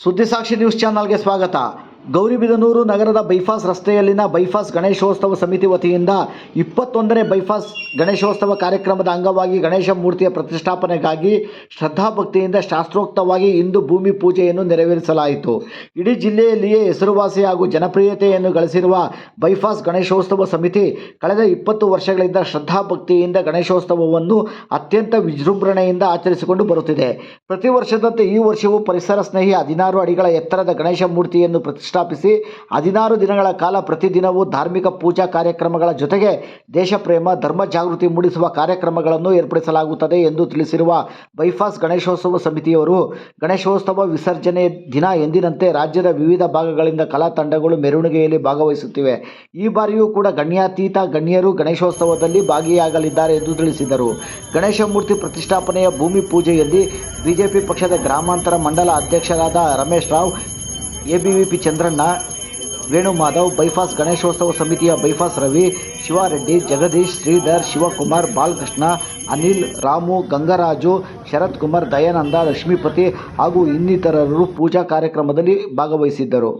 ಸುದ್ದಿಸಾಕ್ಷಿ news ಚಾನಲ್ಗೆ ಸ್ವಾಗತ. ಗೌರಿಬಿದನೂರು ನಗರದ ಬೈಪಾಸ್ ರಸ್ತೆಯಲ್ಲಿನ ಬೈಪಾಸ್ ಗಣೇಶೋತ್ಸವ ಸಮಿತಿ ವತಿಯಿಂದ 21ನೇ ಬೈಪಾಸ್ ಗಣೇಶೋತ್ಸವ ಕಾರ್ಯಕ್ರಮದ ಅಂಗವಾಗಿ ಗಣೇಶ ಮೂರ್ತಿಯ ಪ್ರತಿಷ್ಠಾಪನೆಗಾಗಿ ಶ್ರದ್ಧಾಭಕ್ತಿಯಿಂದ ಶಾಸ್ತ್ರೋಕ್ತವಾಗಿ ಇಂದು ಭೂಮಿ ಪೂಜೆಯನ್ನು ನೆರವೇರಿಸಲಾಯಿತು. ಇಡೀ ಜಿಲ್ಲೆಯಲ್ಲಿಯೇ ಹೆಸರುವಾಸಿ ಹಾಗೂ ಜನಪ್ರಿಯತೆಯನ್ನು ಗಳಿಸಿರುವ ಬೈಪಾಸ್ ಗಣೇಶೋತ್ಸವ ಸಮಿತಿ ಕಳೆದ 20 ವರ್ಷಗಳಿಂದ ಶ್ರದ್ಧಾಭಕ್ತಿಯಿಂದ ಗಣೇಶೋತ್ಸವವನ್ನು ಅತ್ಯಂತ ವಿಜೃಂಭಣೆಯಿಂದ ಆಚರಿಸಿಕೊಂಡು ಬರುತ್ತಿದೆ. ಪ್ರತಿ ವರ್ಷದಂತೆ ಈ ವರ್ಷವೂ ಪರಿಸರ ಸ್ನೇಹಿ 16 ಅಡಿಗಳ ಎತ್ತರದ ಗಣೇಶ ಮೂರ್ತಿಯನ್ನು ಪ್ರತಿಷ್ಠಾಪಿಸಿ 16 ದಿನಗಳ ಕಾಲ ಪ್ರತಿದಿನವೂ ಧಾರ್ಮಿಕ ಪೂಜಾ ಕಾರ್ಯಕ್ರಮಗಳ ಜೊತೆಗೆ ದೇಶಪ್ರೇಮ, ಧರ್ಮ ಜಾಗೃತಿ ಮೂಡಿಸುವ ಕಾರ್ಯಕ್ರಮಗಳನ್ನು ಏರ್ಪಡಿಸಲಾಗುತ್ತದೆ ಎಂದು ತಿಳಿಸಿರುವ ಬೈಪಾಸ್ ಗಣೇಶೋತ್ಸವ ಸಮಿತಿಯವರು, ಗಣೇಶೋತ್ಸವ ವಿಸರ್ಜನೆ ದಿನ ಎಂದಿನಂತೆ ರಾಜ್ಯದ ವಿವಿಧ ಭಾಗಗಳಿಂದ ಕಲಾ ತಂಡಗಳು ಮೆರವಣಿಗೆಯಲ್ಲಿ ಭಾಗವಹಿಸುತ್ತಿವೆ. ಈ ಬಾರಿಯೂ ಕೂಡ ಗಣ್ಯಾತೀತ ಗಣ್ಯರು ಗಣೇಶೋತ್ಸವದಲ್ಲಿ ಭಾಗಿಯಾಗಲಿದ್ದಾರೆ ಎಂದು ತಿಳಿಸಿದರು. ಗಣೇಶ ಮೂರ್ತಿ ಪ್ರತಿಷ್ಠಾಪನೆಯ ಭೂಮಿ ಪೂಜೆಯಲ್ಲಿ ಬಿಜೆಪಿ ಪಕ್ಷದ ಗ್ರಾಮಾಂತರ ಮಂಡಲ ಅಧ್ಯಕ್ಷರಾದ ರಮೇಶ್ ರಾವ್, ಎಬಿವಿಪಿ ಚಂದ್ರಣ್ಣ, ವೇಣುಮಾಧವ್, ಬೈಪಾಸ್ ಗಣೇಶೋತ್ಸವ ಸಮಿತಿಯ ಬೈಪಾಸ್ ರವಿ, ಶಿವಾರೆಡ್ಡಿ, ಜಗದೀಶ್, ಶ್ರೀಧರ್, ಶಿವಕುಮಾರ್, ಬಾಲಕೃಷ್ಣ, ಅನಿಲ್, ರಾಮು, ಗಂಗರಾಜು, ಶರತ್ ಕುಮಾರ್, ದಯಾನಂದ, ಲಕ್ಷ್ಮೀಪತಿ ಹಾಗೂ ಇನ್ನಿತರರು ಪೂಜಾ ಕಾರ್ಯಕ್ರಮದಲ್ಲಿ ಭಾಗವಹಿಸಿದ್ದರು.